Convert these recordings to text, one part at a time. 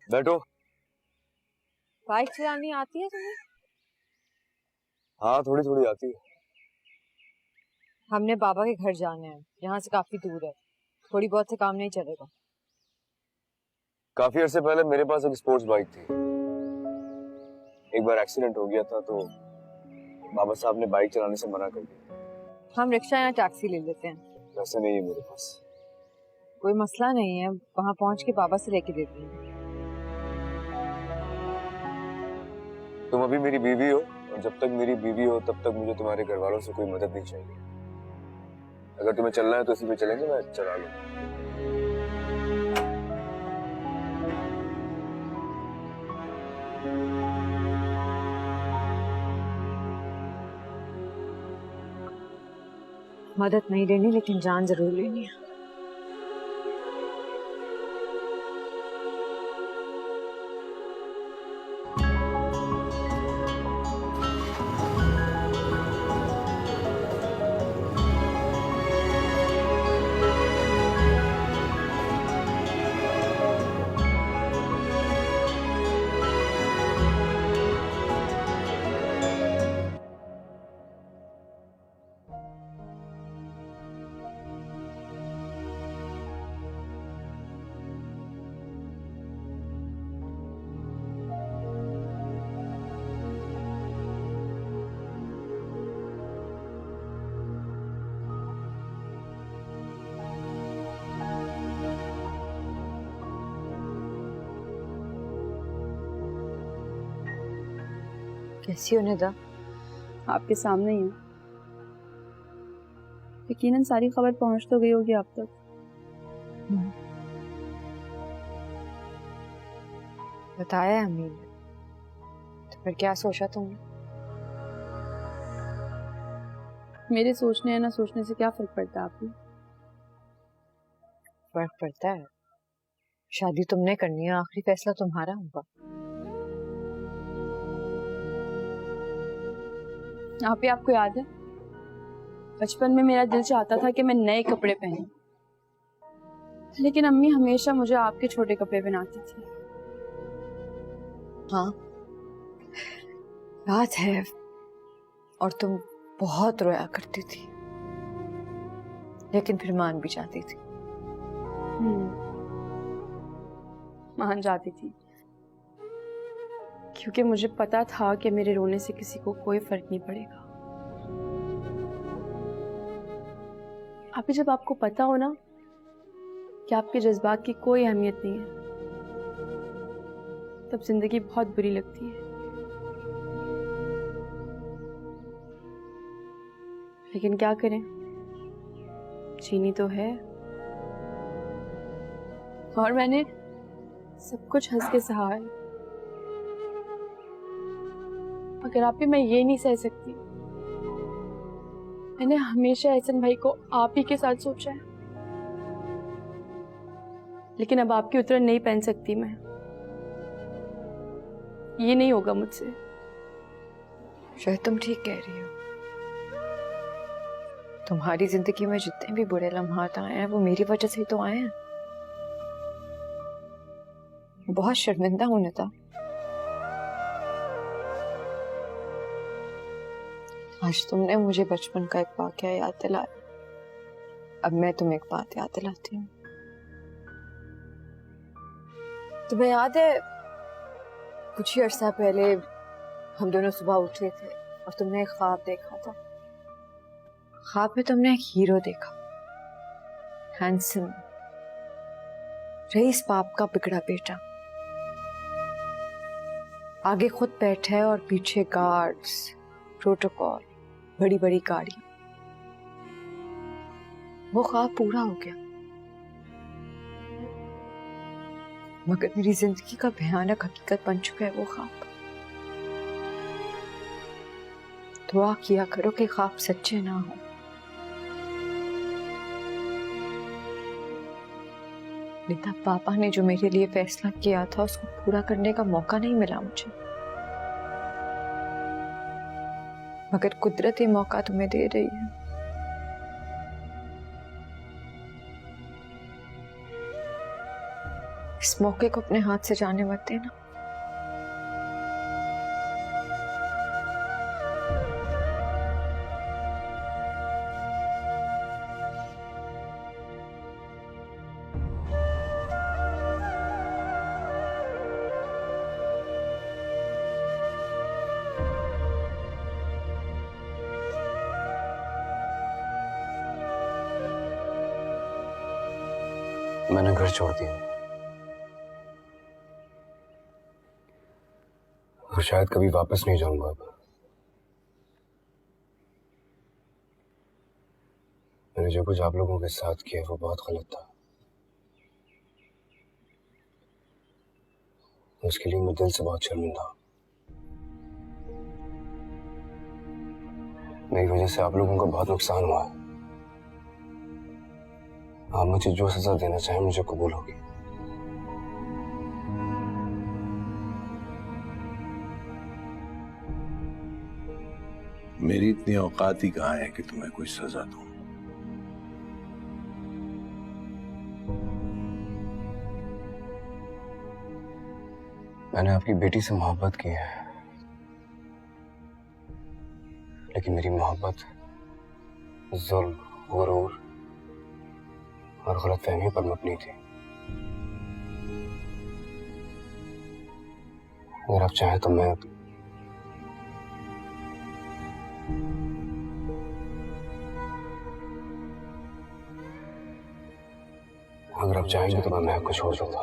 बैठो। बाइक चलानी आती है तुम्हें? हाँ, थोड़ी थोड़ी आती है। हमने बाबा के घर जाना है, यहाँ से काफी दूर है, थोड़ी बहुत से काम नहीं चलेगा। काफी अरसे पहले मेरे पास एक स्पोर्ट्स बाइक थी। एक बार एक्सीडेंट हो गया था तो बाबा साहब ने बाइक चलाने से मना कर दिया। हम रिक्शा या टैक्सी ले लेते हैं। वैसे नहीं है मेरे पास। कोई मसला नहीं है, वहाँ पहुँच के बाबा से लेके देती हूँ। तुम अभी मेरी बीवी हो और जब तक मेरी बीवी हो तब तक मुझे तुम्हारे घर वालों से कोई मदद नहीं चाहिए। अगर तुम्हें चलना है तो इसी पे चलेंगे, मैं चला लूँ। मदद नहीं लेनी लेकिन जान जरूर लेनी है। कैसी हो निदा? आपके सामने ही हूँ। यकीनन सारी खबर पहुंच तो गई होगी आप तक। बताया है अम्मी ने, तो फिर क्या सोचा तुमने? मेरे सोचने या ना सोचने से क्या फर्क पड़ता है आपको? फर्क पड़ता है। शादी तुमने करनी है, आखिरी फैसला तुम्हारा होगा। यहाँ पे आपको याद है, बचपन में मेरा दिल चाहता था कि मैं नए कपड़े पहनूं, लेकिन अम्मी हमेशा मुझे आपके छोटे कपड़े पहनाती थी। हाँ, याद है। और तुम बहुत रोया करती थी, लेकिन फिर मान भी जाती थी। मान जाती थी, क्योंकि मुझे पता था कि मेरे रोने से किसी को कोई फर्क नहीं पड़ेगा। अभी जब आपको पता हो ना कि आपके जज्बात की कोई अहमियत नहीं है, तब जिंदगी बहुत बुरी लगती है। लेकिन क्या करें, जीनी तो है। और मैंने सब कुछ हंस के सहा है, मगर आप भी मैं ये नहीं सह सकती। मैंने हमेशा एहसन भाई को आप ही के साथ सोचा है, लेकिन अब आपकी उतरन नहीं पहन सकती मैं। ये नहीं होगा मुझसे। शायद तुम ठीक कह रही हो। तुम्हारी जिंदगी में जितने भी बुरे लम्हात आए हैं वो मेरी वजह से ही तो आए हैं। बहुत शर्मिंदा हूं निदा। आज तुमने मुझे बचपन का एक वाकया याद दिलाया, अब मैं तुम्हें एक बात याद दिलाती हूँ। तुम्हें याद है, कुछ ही अर्सा पहले हम दोनों सुबह उठे थे और तुमने एक ख्वाब देखा था। ख्वाब में तुमने एक हीरो देखा, हैंडसम, रईस बाप का बिगड़ा बेटा। आगे खुद बैठा है और पीछे गार्ड्स, प्रोटोकॉल, बड़ी बड़ी गाड़ियां। वो ख्वाब पूरा हो गया, मगर मेरी जिंदगी का भयानक हकीकत बन चुका है वो ख्वाब। दुआ किया करो कि ख्वाब सच्चे ना हो। बेटा, पापा ने जो मेरे लिए फैसला किया था उसको पूरा करने का मौका नहीं मिला मुझे, मगर कुदरत ये मौका तुम्हें दे रही है। इस मौके को अपने हाथ से जाने मत देना। मैंने घर छोड़ दिया और शायद कभी वापस नहीं जाऊंगा अब। मैंने जो कुछ आप लोगों के साथ किया वो बहुत गलत था। उसके लिए मैं दिल से बहुत शर्मिंदा हूं। मेरी वजह से आप लोगों का बहुत नुकसान हुआ है। आप मुझे जो सजा देना चाहें मुझे कबूल होगी। मेरी इतनी औकात ही कहाँ है कि तुम्हें कोई सजा दूं। मैंने आपकी बेटी से मोहब्बत की है, लेकिन मेरी मोहब्बत जुल्म, गुरूर और गलतफहमी पर मबनी थी। अगर आप चाहें तो मैं अगर आप चाहेंगे तो मैं आपको छोड़ दूंगा।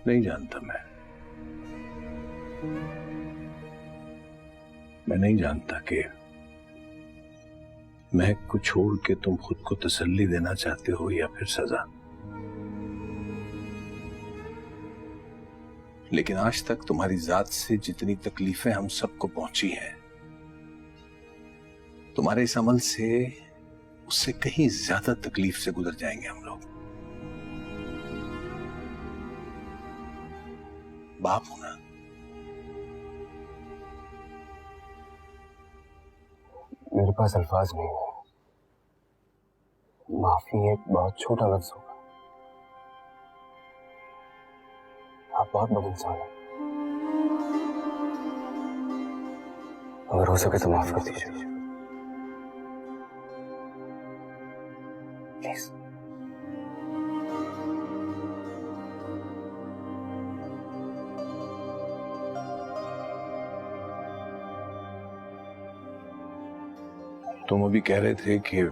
नहीं जानता मैं नहीं जानता कि महक को छोड़ के तुम खुद को तसल्ली देना चाहते हो या फिर सजा। लेकिन आज तक तुम्हारी जात से जितनी तकलीफें हम सबको पहुंची हैं, तुम्हारे इस अमल से उससे कहीं ज्यादा तकलीफ से गुजर जाएंगे हम लोग। बाप होना मेरे पास अल्फाज नहीं है। माफी एक बहुत छोटा लफ्ज होगा। आप बहुत बड़े इंसान हैं। अगर हो सके तो माफ कर दीजिए प्लीज। तुम अभी कह रहे थे कि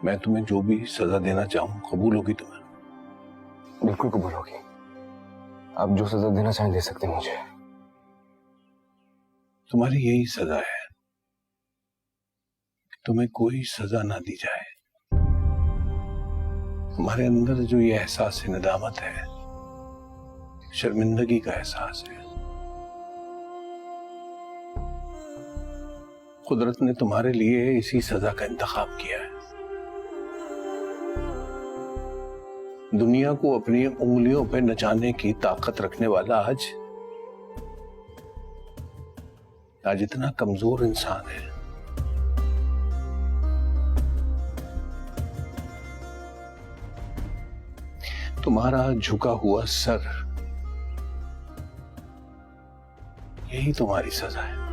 मैं तुम्हें जो भी सजा देना चाहूं कबूल होगी तुम्हें? बिल्कुल कबूल होगी। आप जो सजा देना चाहें दे सकते हैं मुझे। तुम्हारी यही सजा है, तुम्हें कोई सजा ना दी जाए। तुम्हारे अंदर जो ये एहसास है, नदामत है, शर्मिंदगी का एहसास है, कुदरत ने तुम्हारे लिए इसी सजा का इंतखाब किया है। दुनिया को अपनी उंगलियों पर नचाने की ताकत रखने वाला आज इतना कमजोर इंसान है। तुम्हारा झुका हुआ सर, यही तुम्हारी सजा है।